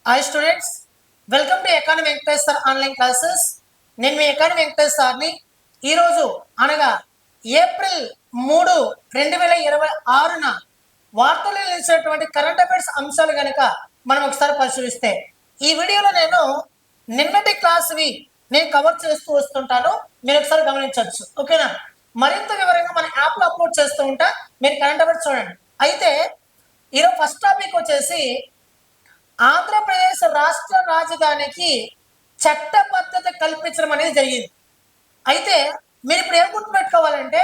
Hi students, welcome to academy Venkatesh sir online classes. నేను మీ academy Venkatesh సార్ని. ఈరోజు అనగా ఏప్రిల్ 3, 2026న వార్తలు నిలిచినటువంటి కరెంట్ అఫైర్స్ అంశాలు కనుక మనం ఒకసారి పరిశీలిస్తే, ఈ వీడియోలో నేను నిన్నటి క్లాస్వి నేను కవర్ చేస్తూ వస్తుంటాను. మీరు ఒకసారి గమనించవచ్చు. ఓకేనా? మరింత వివరంగా మన యాప్లో అప్లోడ్ చేస్తూ ఉంటా. మీరు కరెంట్ అఫైర్స్ చూడండి. అయితే ఈరోజు ఫస్ట్ టాపిక్ వచ్చేసి ఆంధ్రప్రదేశ్ రాష్ట్ర రాజధానికి చట్టబద్ధత కల్పించడం అనేది జరిగింది. అయితే మీరు ఇప్పుడు ఏం గుర్తుపెట్టుకోవాలంటే,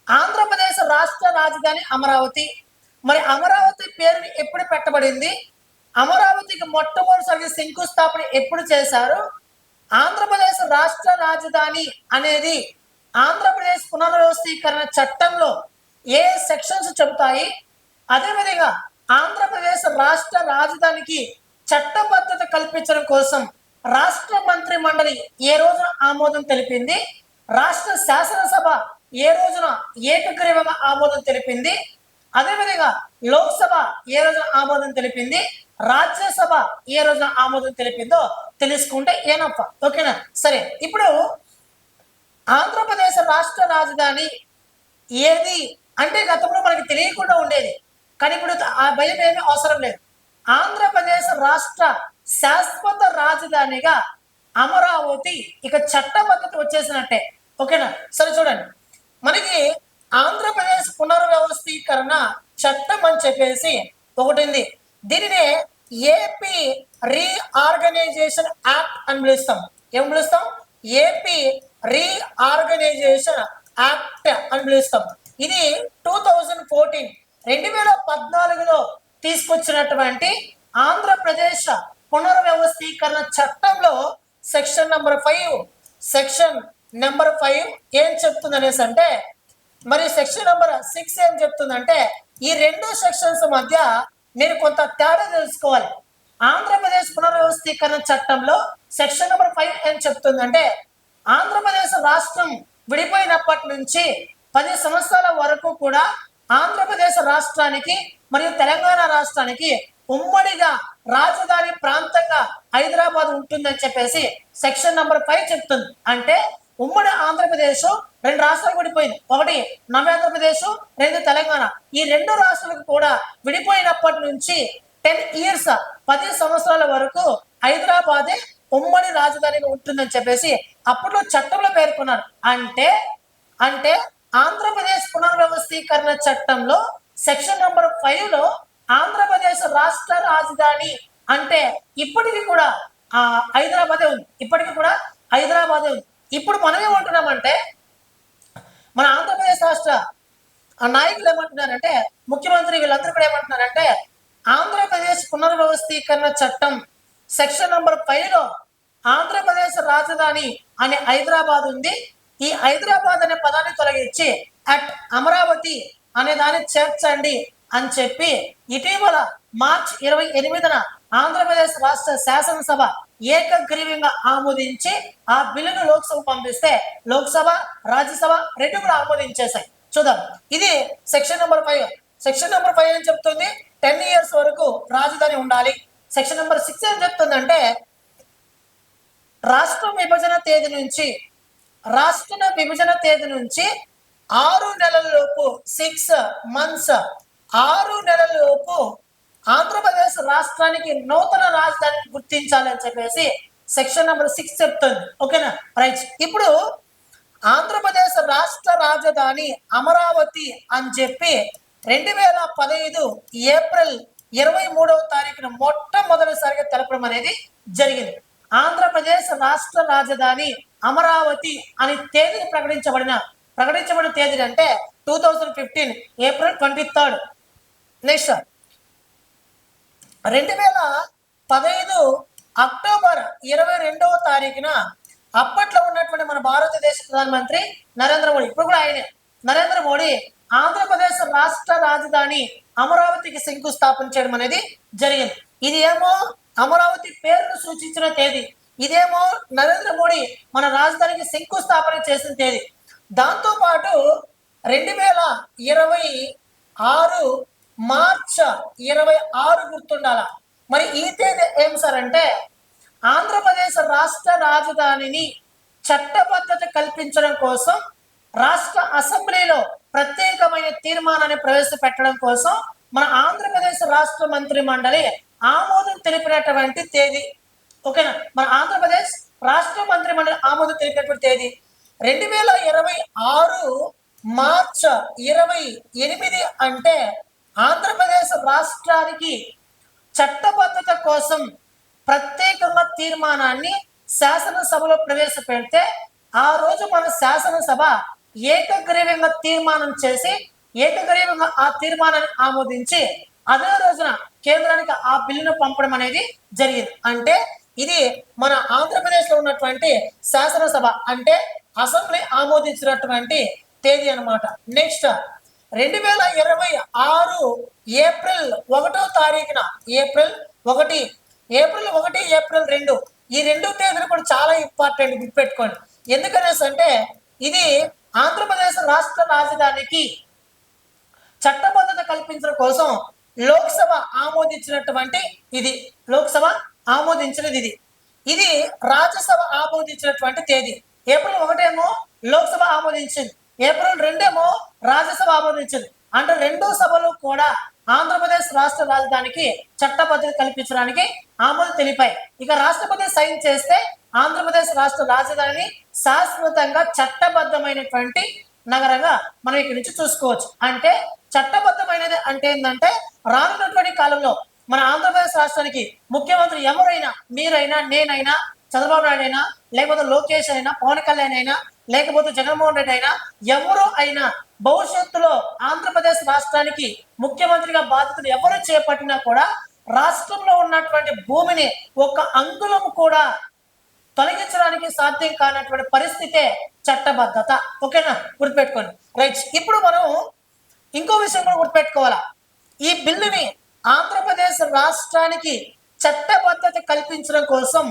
ఆంధ్రప్రదేశ్ రాష్ట్ర రాజధాని అమరావతి. మరి అమరావతి పేరు ఎప్పుడు పెట్టబడింది, అమరావతికి మొట్టమొదటిసారి శంకుస్థాపన ఎప్పుడు చేశారు, ఆంధ్రప్రదేశ్ రాష్ట్ర రాజధాని అనేది ఆంధ్రప్రదేశ్ పునర్వ్యవస్థీకరణ చట్టంలో ఏ సెక్షన్స్ చెబుతాయి, అదేవిధంగా ఆంధ్రప్రదేశ్ రాష్ట్ర రాజధానికి చట్టబద్ధత కల్పించడం కోసం రాష్ట్ర మంత్రి మండలి ఏ రోజున ఆమోదం తెలిపింది, రాష్ట్ర శాసనసభ ఏ రోజున ఏకగ్రీవంగా ఆమోదం తెలిపింది, అదేవిధంగా లోక్సభ ఏ రోజున ఆమోదం తెలిపింది, రాజ్యసభ ఏ రోజున ఆమోదం తెలిపిందో తెలుసుకుంటే ఏనప్ప. ఓకేనా? సరే, ఇప్పుడు ఆంధ్రప్రదేశ్ రాష్ట్ర రాజధాని ఏది అంటే గతంలో మనకి తెలియకుండా ఉండేది, కానీ ఇప్పుడు ఆ భయం ఏమీ అవసరం లేదు. ఆంధ్రప్రదేశ్ రాష్ట్ర శాశ్వత రాజధానిగా అమరావతి ఇక చట్టబద్ధత వచ్చేసినట్టే. ఓకేనా? సరే చూడండి, మనకి ఆంధ్రప్రదేశ్ పునర్వ్యవస్థీకరణ చట్టం అని చెప్పేసి ఒకటి ఉంది. దీనినే ఏపీ రీఆర్గనైజేషన్ యాక్ట్ అని పిలుస్తాం. ఏం పిలుస్తాం? ఏపీ రీఆర్గనైజేషన్ యాక్ట్ అని పిలుస్తాం. ఇది 2014లో తీసుకొచ్చినటువంటి ఆంధ్రప్రదేశ్ పునర్వ్యవస్థీకరణ చట్టంలో సెక్షన్ నెంబర్ 5 ఏం చెప్తుంది అనేసి అంటే, మరి సెక్షన్ నెంబర్ 6 ఏం చెప్తుందంటే, ఈ రెండు సెక్షన్స్ మధ్య మీరు కొంత తేడా తెలుసుకోవాలి. ఆంధ్రప్రదేశ్ పునర్వ్యవస్థీకరణ చట్టంలో సెక్షన్ నెంబర్ 5 ఏం చెప్తుందంటే, ఆంధ్రప్రదేశ్ రాష్ట్రం విడిపోయినప్పటి నుంచి 10 సంవత్సరాల వరకు కూడా ఆంధ్రప్రదేశ్ రాష్ట్రానికి మరియు తెలంగాణ రాష్ట్రానికి ఉమ్మడిగా రాజధాని ప్రాంతంగా హైదరాబాద్ ఉంటుందని చెప్పేసి సెక్షన్ నెంబర్ 5 చెప్తుంది. అంటే ఉమ్మడి ఆంధ్రప్రదేశ్ రెండు రాష్ట్రాలకు విడిపోయింది. ఒకటి నవ్యాంధ్రప్రదేశ్, రెండు తెలంగాణ. ఈ రెండు రాష్ట్రాలకు కూడా విడిపోయినప్పటి నుంచి 10 years 10 సంవత్సరాల వరకు హైదరాబాదే ఉమ్మడి రాజధానిగా ఉంటుందని చెప్పేసి అప్పట్లో చట్టంలో పేర్కొన్నారు. అంటే ఆంధ్రప్రదేశ్ పునర్వ్యవస్థీకరణ చట్టంలో సెక్షన్ నెంబర్ 5లో ఆంధ్రప్రదేశ్ రాష్ట్ర రాజధాని అంటే ఇప్పటికీ కూడా హైదరాబాదే ఉంది. ఇప్పటికీ కూడా హైదరాబాదే ఉంది. ఇప్పుడు మనం ఏమంటున్నామంటే, మన ఆంధ్రప్రదేశ్ రాష్ట్ర నాయకులు ఏమంటున్నారంటే, ముఖ్యమంత్రి వీళ్ళందరూ కూడా ఏమంటున్నారంటే, ఆంధ్రప్రదేశ్ పునర్వ్యవస్థీకరణ చట్టం సెక్షన్ నెంబర్ 5లో ఆంధ్రప్రదేశ్ రాజధాని అనే హైదరాబాద్ ఉంది. ఈ హైదరాబాద్ అనే పదాన్ని తొలగించి అట్ అమరావతి అనే దాన్ని చేర్చండి అని చెప్పి ఇటీవల మార్చి 28న ఆంధ్రప్రదేశ్ రాష్ట్ర శాసనసభ ఏకగ్రీవంగా ఆమోదించి ఆ బిల్లును లోక్సభ పంపిస్తే లోక్సభ, రాజ్యసభ రెండు కూడా ఆమోదించేశాయి. చూద్దాం, ఇది సెక్షన్ నెంబర్ 5. సెక్షన్ నెంబర్ 5 ఏం చెప్తుంది? 10 years వరకు రాజధాని ఉండాలి. సెక్షన్ నెంబర్ 6 ఏం చెప్తుందంటే, రాష్ట్ర విభజన తేదీ నుంచి 6 నెలలలోపు 6 months 6 నెలలలోపు ఆంధ్రప్రదేశ్ రాష్ట్రానికి నూతన రాజధానిని గుర్తించాలని చెప్పేసి సెక్షన్ నెంబర్ 6 చెప్తుంది. ఓకేనా? రైట్. ఇప్పుడు ఆంధ్రప్రదేశ్ రాష్ట్ర రాజధాని అమరావతి అని చెప్పి 2015 ఏప్రిల్ 23వ తారీఖున మొట్టమొదటిసారిగా తెలపడం అనేది జరిగింది. ఆంధ్రప్రదేశ్ రాష్ట్ర రాజధాని అమరావతి అని తేదీని ప్రకటించబడిన తేదీ అంటే 2015 ఏప్రిల్ 23. నెక్స్ట్ 2015 అక్టోబర్ 22వ తారీఖున అప్పట్లో ఉన్నటువంటి మన భారతదేశ ప్రధానమంత్రి నరేంద్ర మోడీ, ఇప్పుడు కూడా ఆయనే నరేంద్ర మోడీ, ఆంధ్రప్రదేశ్ రాష్ట్ర రాజధాని అమరావతికి శంకుస్థాపన చేయడం అనేది జరిగింది. ఇది ఏమో అమరావతి పేరును సూచించిన తేదీ, ఇదేమో నరేంద్ర మోడీ మన రాజధానికి శంకుస్థాపన చేసిన తేదీ. దాంతో పాటు 2026 మార్చ్ 26 గుర్తుండాల. మరి ఈ తేదీ ఏం సార్ అంటే ఆంధ్రప్రదేశ్ రాష్ట్ర రాజధానిని చట్టబద్ధత కల్పించడం కోసం రాష్ట్ర అసెంబ్లీలో ప్రత్యేకమైన తీర్మానాన్ని ప్రవేశపెట్టడం కోసం మన ఆంధ్రప్రదేశ్ రాష్ట్ర మంత్రి మండలి ఆమోదం తెలిపినటువంటి తేదీ. ఓకేనా, మన ఆంధ్రప్రదేశ్ రాష్ట్ర మంత్రి మండలి ఆమోదం తెలిపినటువంటి తేదీ 2026 మార్చ్ 28 అంటే ఆంధ్రప్రదేశ్ రాష్ట్రానికి చట్టబద్ధత కోసం ప్రత్యేకంగా తీర్మానాన్ని శాసనసభలో ప్రవేశపెడితే ఆ రోజు మన శాసనసభ ఏకగ్రీవంగా తీర్మానం చేసి ఏకగ్రీవంగా ఆ తీర్మానాన్ని ఆమోదించి అదే రోజున కేంద్రానికి ఆ బిల్లును పంపడం అనేది జరిగింది. అంటే ఇది మన ఆంధ్రప్రదేశ్ లో ఉన్నటువంటి శాసనసభ అంటే అసెంబ్లీ ఆమోదించినటువంటి తేదీ అనమాట. నెక్స్ట్ 2026 ఏప్రిల్ 1వ తారీఖున ఏప్రిల్ 1, ఏప్రిల్ 2 ఈ రెండు తేదీలు కూడా చాలా ఇంపార్టెంట్, గుర్తుపెట్టుకోండి. ఎందుకనేసి అంటే ఇది ఆంధ్రప్రదేశ్ రాష్ట్ర రాజధానికి చట్టబద్ధత కల్పించడం కోసం లోక్సభ ఆమోదించినటువంటి ఇది లోక్సభ ఆమోదించినది ఇది రాజ్యసభ ఆమోదించినటువంటి తేదీ. ఏప్రిల్ 1 ఏమో లోక్సభ ఆమోదించింది, ఏప్రిల్ 2 ఏమో రాజ్యసభ ఆమోదించింది. అంటే రెండు సభలు కూడా ఆంధ్రప్రదేశ్ రాష్ట్ర రాజధానికి చట్టబద్ధత కల్పించడానికి ఆమోదం తెలిపాయి. ఇక రాష్ట్రపతి సైన్ చేస్తే ఆంధ్రప్రదేశ్ రాష్ట్ర రాజధానిని శాశ్వతంగా చట్టబద్ధమైనటువంటి నగరంగా మనం ఇక్కడి నుంచి చూసుకోవచ్చు. అంటే చట్టబద్ధమైనది అంటే ఏంటంటే రానున్నటువంటి కాలంలో మన ఆంధ్రప్రదేశ్ రాష్ట్రానికి ముఖ్యమంత్రి ఎవరైనా, మీరైనా, నేనైనా, చంద్రబాబు నాయుడు అయినా, లేకపోతే లోకేష్ అయినా, పవన్ కళ్యాణ్ అయినా, లేకపోతే జగన్మోహన్ రెడ్డి అయినా, ఎవరు అయినా భవిష్యత్తులో ఆంధ్రప్రదేశ్ రాష్ట్రానికి ముఖ్యమంత్రిగా బాధ్యతలు ఎవరు చేపట్టినా కూడా రాష్ట్రంలో ఉన్నటువంటి భూమిని ఒక అంగుళం కూడా తొలగించడానికి సాధ్యం కానటువంటి పరిస్థితే చట్టబద్ధత. ఓకేనా, గుర్తుపెట్టుకోండి. రైట్, ఇప్పుడు మనం ఇంకో విషయం కూడా గుర్తుపెట్టుకోవాలా. ఈ బిల్లుని ఆంధ్రప్రదేశ్ రాష్ట్రానికి చట్టబద్ధత కల్పించడం కోసం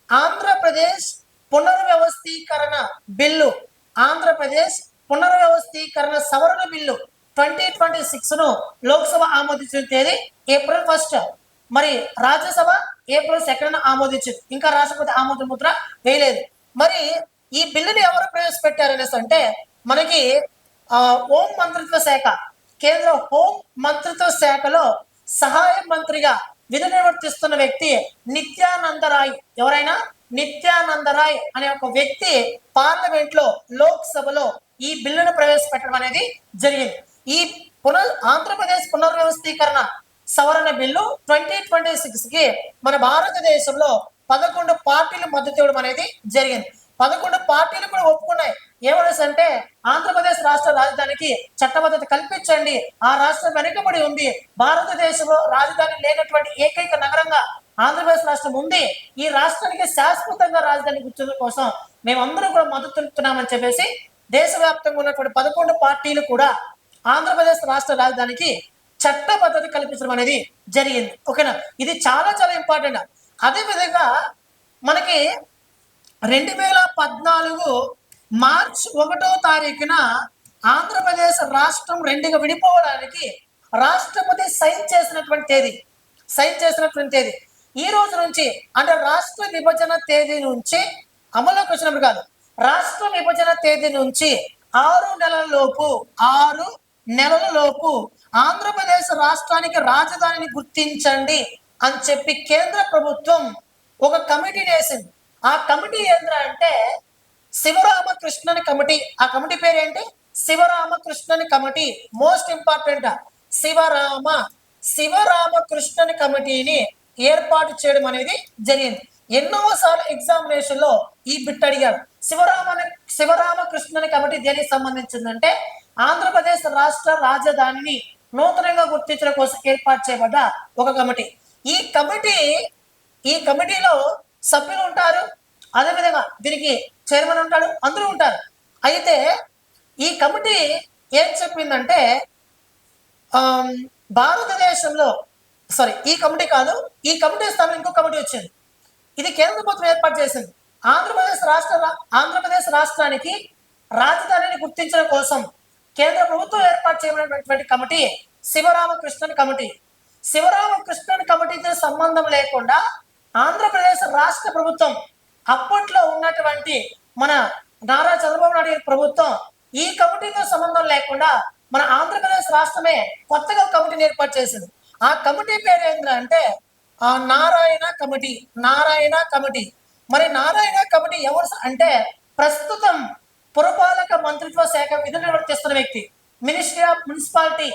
ఆంధ్రప్రదేశ్ పునర్వ్యవస్థీకరణ బిల్లు, ఆంధ్రప్రదేశ్ పునర్వ్యవస్థీకరణ సవరణ బిల్లు 2026ను లోక్సభ ఆమోదించిన తేదీ ఏప్రిల్ 1. మరి రాజ్యసభ ఏప్రిల్ 2న ఆమోదించింది. ఇంకా రాష్ట్రపతి ఆమోద ముద్ర వేయలేదు. మరి ఈ బిల్లుని ఎవరు ప్రవేశపెట్టారనేసి అంటే మనకి హోం మంత్రిత్వ శాఖ, కేంద్ర హోం మంత్రిత్వ శాఖలో సహాయ మంత్రిగా విధులు నిర్వర్తిస్తున్న వ్యక్తి నిత్యానంద రాయ్. ఎవరైనా నిత్యానంద రాయ్ అనే ఒక వ్యక్తి పార్లమెంట్ లో, లోక్సభలో ఈ బిల్లును ప్రవేశపెట్టడం అనేది జరిగింది. ఈ ఆంధ్రప్రదేశ్ పునర్వ్యవస్థీకరణ సవరణ బిల్లు 2026కి మన భారతదేశంలో 11 పార్టీలు మద్దతు ఇవ్వడం అనేది జరిగింది. 11 పార్టీలు కూడా ఒప్పుకున్నాయి. ఏమనేసి అంటే ఆంధ్రప్రదేశ్ రాష్ట్ర రాజధానికి చట్టబద్ధత కల్పించండి, ఆ రాష్ట్రం వెనుకబడి ఉంది, భారతదేశంలో రాజధాని లేనటువంటి ఏకైక నగరంగా ఆంధ్రప్రదేశ్ రాష్ట్రం ఉంది, ఈ రాష్ట్రానికి శాశ్వతంగా రాజధాని కూర్చోడం కోసం మేమందరం కూడా మద్దతు తెలుపుతున్నామని చెప్పేసి దేశవ్యాప్తంగా ఉన్నటువంటి 11 పార్టీలు కూడా ఆంధ్రప్రదేశ్ రాష్ట్ర రాజధానికి చట్టబద్ధత కల్పించడం అనేది జరిగింది. ఓకేనా, ఇది చాలా చాలా ఇంపార్టెంట్. అదేవిధంగా మనకి 2014 మార్చ్ 1వ తారీఖున ఆంధ్రప్రదేశ్ రాష్ట్రం రెండుగా విడిపోవడానికి రాష్ట్రపతి సైన్ చేసినటువంటి తేదీ ఈ రోజు నుంచి, అంటే రాష్ట్ర విభజన తేదీ నుంచి అమలులోకి వచ్చినప్పుడు కాదు, రాష్ట్ర విభజన తేదీ నుంచి 6 నెలల లోపు ఆంధ్రప్రదేశ్ రాష్ట్రానికి రాజధానిని గుర్తించండి అని చెప్పి కేంద్ర ప్రభుత్వం ఒక కమిటీని వేసింది. ఆ కమిటీ ఏంటంటే శివరామకృష్ణన్ కమిటీ. ఆ కమిటీ పేరు ఏంటి? Sivaramakrishnan committee. Most important, Sivaramakrishnan కమిటీని ఏర్పాటు చేయడం అనేది జరిగింది. ఎన్నోసార్లు ఎగ్జామినేషన్ లో ఈ బిట్ అడిగారు. శివరామకృష్ణన్ కమిటీ దేనికి సంబంధించిందంటే ఆంధ్రప్రదేశ్ రాష్ట్ర రాజధానిని నూతనంగా గుర్తించడం కోసం ఏర్పాటు చేయబడ్డ ఒక కమిటీ. ఈ కమిటీలో సభ్యులు ఉంటారు, అదేవిధంగా దీనికి చైర్మన్ ఉంటాడు, అందరూ ఉంటారు. అయితే ఈ కమిటీ ఏం చెప్పిందంటే భారతదేశంలో ఈ కమిటీ కాదు, ఈ కమిటీ స్థానంలో ఇంకో కమిటీ వచ్చింది. ఇది కేంద్ర ప్రభుత్వం ఏర్పాటు చేసింది. ఆంధ్రప్రదేశ్ రాష్ట్రానికి రాజధానిని గుర్తించడం కోసం కేంద్ర ప్రభుత్వం ఏర్పాటు చేయబడినటువంటి కమిటీ శివరామకృష్ణన్ కమిటీ. శివరామకృష్ణన్ కమిటీతో సంబంధం లేకుండా ఆంధ్రప్రదేశ్ రాష్ట్ర ప్రభుత్వం, అప్పట్లో ఉన్నటువంటి మన నారా చంద్రబాబు నాయుడు ప్రభుత్వం, ఈ కమిటీతో సంబంధం లేకుండా మన ఆంధ్రప్రదేశ్ రాష్ట్రమే కొత్తగా కమిటీని ఏర్పాటు చేసింది. ఆ కమిటీ పేరు ఏంటంటే నారాయణ కమిటీ. నారాయణ కమిటీ. మరి నారాయణ కమిటీ ఎవరు అంటే ప్రస్తుతం పురపాలక మంత్రిత్వ శాఖ విధులు నిర్వర్తిస్తున్న వ్యక్తి, మినిస్ట్రీ ఆఫ్ మున్సిపాలిటీ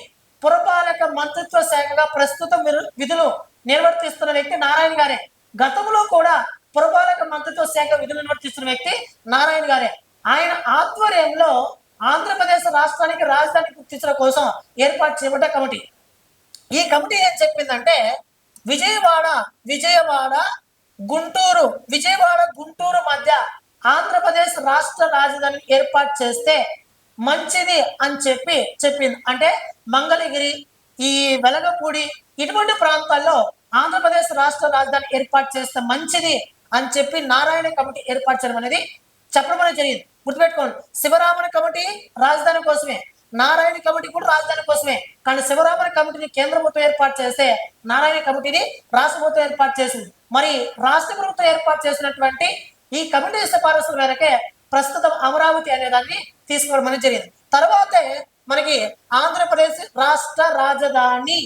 పురపాలక మంత్రిత్వ శాఖగా ప్రస్తుతం విధులు నిర్వర్తిస్తున్న వ్యక్తి నారాయణ గారే. గతంలో కూడా పురపాలక మంత్రిత్వ శాఖ విధులు నిర్వర్తిస్తున్న వ్యక్తి నారాయణ గారే. ఆయన ఆధ్వర్యంలో ఆంధ్రప్రదేశ్ రాష్ట్రానికి రాజధాని గుర్తించడం కోసం ఏర్పాటు చేయబడ్డ కమిటీ. ఈ కమిటీ ఏం చెప్పిందంటే విజయవాడ గుంటూరు మధ్య ఆంధ్రప్రదేశ్ రాష్ట్ర రాజధాని ఏర్పాటు చేస్తే మంచిది అని చెప్పింది. అంటే మంగళగిరి, ఈ వెలగపూడి ఇటువంటి ప్రాంతాల్లో ఆంధ్రప్రదేశ్ రాష్ట్ర రాజధాని ఏర్పాటు చేస్తే మంచిది అని చెప్పి నారాయణ కమిటీ ఏర్పాటు చేయడం అనేది చెప్పడం అనేది జరిగింది. గుర్తుపెట్టుకోండి, శివరామన్ కమిటీ రాజధాని కోసమే, నారాయణ కమిటీ కూడా రాజధాని కోసమే. కానీ శివరామన్ కమిటీని కేంద్ర ప్రభుత్వం ఏర్పాటు చేస్తే నారాయణ కమిటీని రాష్ట్ర ప్రభుత్వం ఏర్పాటు చేసింది. మరి రాష్ట్ర ప్రభుత్వం ఏర్పాటు చేసినటువంటి ఈ కమిటీ సిఫారసుల మేరకే ప్రస్తుతం అమరావతి అనే దాన్ని తీసుకోవడం అనేది జరిగింది. తర్వాతే మనకి ఆంధ్రప్రదేశ్ రాష్ట్ర రాజధాని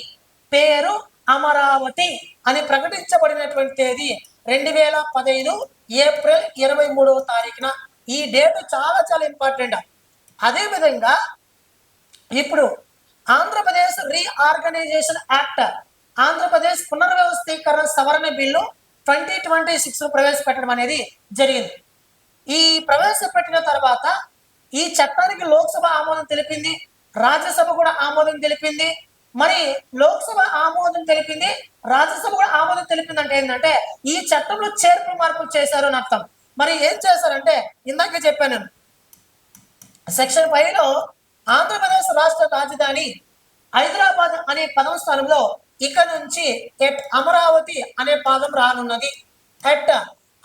పేరు అమరావతి అని ప్రకటించబడినటువంటి తేదీ 2015 ఏప్రిల్ 23వ తారీఖున. ఈ డేట్ చాలా చాలా ఇంపార్టెంట్. అదేవిధంగా ఇప్పుడు ఆంధ్రప్రదేశ్ రీఆర్గనైజేషన్ యాక్ట్, ఆంధ్రప్రదేశ్ పునర్వ్యవస్థీకరణ సవరణ బిల్లు 2026 ప్రవేశపెట్టడం అనేది జరిగింది. ఈ ప్రవేశపెట్టిన తర్వాత ఈ చట్టానికి లోక్సభ ఆమోదం తెలిపింది, రాజ్యసభ కూడా ఆమోదం తెలిపింది. మరి లోక్సభ ఆమోదం తెలిపింది, రాజ్యసభ కూడా ఆమోదం తెలిపింది. అంటే ఏంటంటే ఈ చట్టంలో చేర్పులు మార్పులు చేశారు అని అర్థం. మరి ఏం చేశారంటే ఇందాక చెప్పాను, సెక్షన్ 5లో ఆంధ్రప్రదేశ్ రాష్ట్ర రాజధాని హైదరాబాద్ అనే పదం స్థానంలో ఇక నుంచి అమరావతి అనే పదం రానున్నది.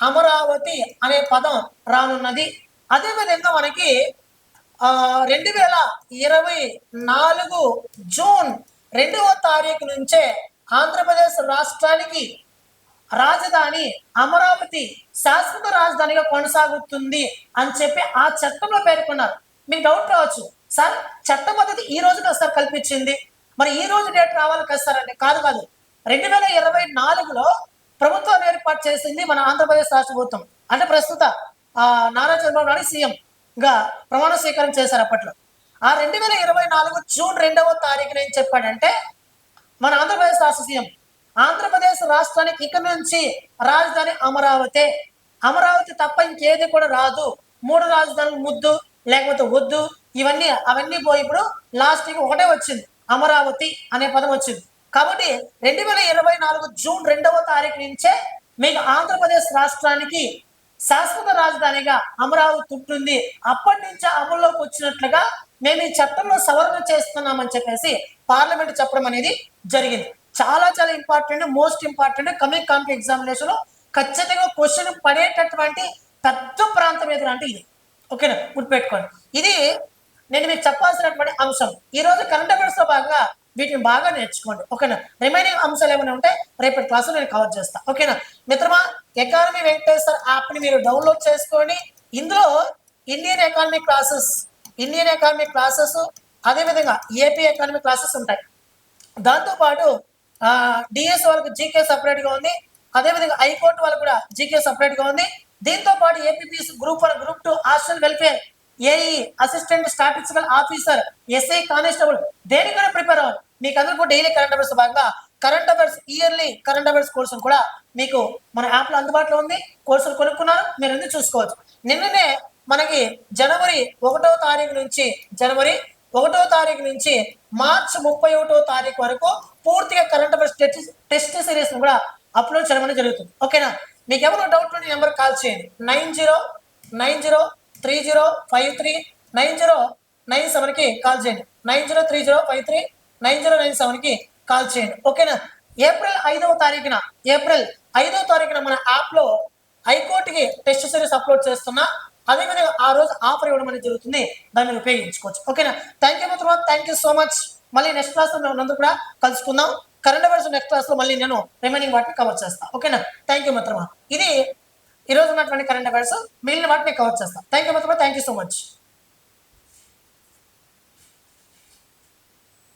అమరావతి అనే పదం రానున్నది. అదేవిధంగా మనకి 2024 జూన్ 2వ తారీఖు నుంచే ఆంధ్రప్రదేశ్ రాష్ట్రానికి రాజధాని అమరావతి శాశ్వత రాజధానిగా కొనసాగుతుంది అని చెప్పి ఆ చట్టంలో పేర్కొన్నారు. మీకు డౌట్ రావచ్చు, సార్ చట్ట పద్ధతి ఈ రోజు కదా సార్ కల్పించింది, మరి ఈ రోజు డేట్ రావాలి కదా సార్ అంటే కాదు. 2024లో ప్రభుత్వాన్ని ఏర్పాటు చేసింది మన ఆంధ్రప్రదేశ్ రాష్ట్ర ప్రభుత్వం. అంటే ప్రస్తుత నారా చంద్రబాబు నాయుడు సీఎంగా ప్రమాణ స్వీకారం చేశారు అప్పట్లో. ఆ 2024 జూన్ 2వ తారీఖున ఏం చెప్పాడంటే మన ఆంధ్రప్రదేశ్ రాష్ట్ర సీఎం, ఆంధ్రప్రదేశ్ రాష్ట్రానికి ఇక నుంచి రాజధాని అమరావతి. అమరావతి తప్ప ఇంకేది కూడా రాదు. 3 రాజధానులు ముద్దు లేకపోతే వద్దు, అవన్నీ పోయి ఇప్పుడు లాస్ట్కి ఒకటే వచ్చింది, అమరావతి అనే పదం వచ్చింది. కాబట్టి 2024 జూన్ 2వ తారీఖు నుంచే మీకు ఆంధ్రప్రదేశ్ రాష్ట్రానికి శాశ్వత రాజధానిగా అమరావతి ఉంటుంది. అప్పటి నుంచి అమల్లోకి వచ్చినట్లుగా మేము ఈ చట్టంలో సవరణ చేస్తున్నామని చెప్పేసి పార్లమెంట్ చెప్పడం అనేది జరిగింది. చాలా చాలా important, most important. Coming competitive examination ఖచ్చితంగా క్వశ్చన్ పడేటటువంటి పెద్ద ప్రాంతం ఏదంటే ఇది. ఓకేనా, గుర్తుపెట్టుకోండి. ఇది నేను మీకు చెప్పాల్సినటువంటి అంశం. ఈ రోజు కరెంట్ అఫైర్స్ లో భాగంగా వీటిని బాగా నేర్చుకోండి. ఓకేనా, రిమైనింగ్ అంశాలు ఏమైనా ఉంటే రేపటి క్లాసులో నేను కవర్ చేస్తాను. ఓకేనా మిత్రమా, ఎకానమీ వెంకటేశ్వర్ యాప్ని మీరు డౌన్లోడ్ చేసుకోండి. ఇందులో ఇండియన్ ఎకానమీ క్లాసెస్ అదేవిధంగా ఏపీ ఎకానమీ క్లాసెస్ ఉంటాయి. దాంతోపాటు డిఎస్ వాళ్ళకి జీకే సపరేట్గా ఉంది, అదేవిధంగా హైకోర్టు వాళ్ళకి కూడా జీకే సపరేట్గా ఉంది. దీంతో పాటు APPC group 1, group 2, hostel welfare, AE, assistant statistical officer, SI constable దేనికైనా ప్రిపేర్ అవ్వాలి. మీకు అందరికీ డైలీ కరెంట్ అఫైర్స్ భాగంగా current affairs yearly current affairs కోర్సులు కూడా మీకు మన యాప్లో అందుబాటులో ఉంది. కోర్సులు కొనుక్కున్నారు, మీరు ఎందుకు చూసుకోవచ్చు. నిన్ననే మనకి జనవరి 1వ తారీఖు నుంచి మార్చి 31వ తారీఖు వరకు పూర్తిగా కరెంట్ అఫైర్స్ టెస్ట్ సిరీస్ కూడా అప్లోడ్ చేయడం జరుగుతుంది. ఓకేనా, మీకు ఎవరు డౌట్ ఉంటే నెంబర్ కాల్ చేయండి. 9030539097కి కాల్ చేయండి. 9030539097కి కాల్ చేయండి. ఓకేనా, ఏప్రిల్ 5వ తారీఖున మన యాప్లో హైకోర్టుకి టెస్ట్ సిరీస్ అప్లోడ్ చేస్తున్నా. అదేవిధంగా ఆ రోజు ఆఫర్ ఇవ్వడం అనేది జరుగుతుంది, దాన్ని ఉపయోగించుకోవచ్చు. ఓకేనా, థ్యాంక్ యూ మిత్రులు, థ్యాంక్ యూ సో మచ్. మళ్ళీ నెక్స్ట్ క్లాస్ అందరూ కూడా కలుసుకుందాం. కరెంట్ అఫైర్స్ నెక్స్ట్ క్లాస్ లో మళ్ళీ నేను రిమైనింగ్ వాటిని కవర్ చేస్తాను. ఓకేనా? థ్యాంక్ యూ మిత్రమా. ఇది ఈ రోజు ఉన్నటువంటి కరెంట్ అఫైర్స్. మిగిలిన వాటిని కవర్ చేస్తాను. థ్యాంక్ యూ మిత్రమా. Thank you so much.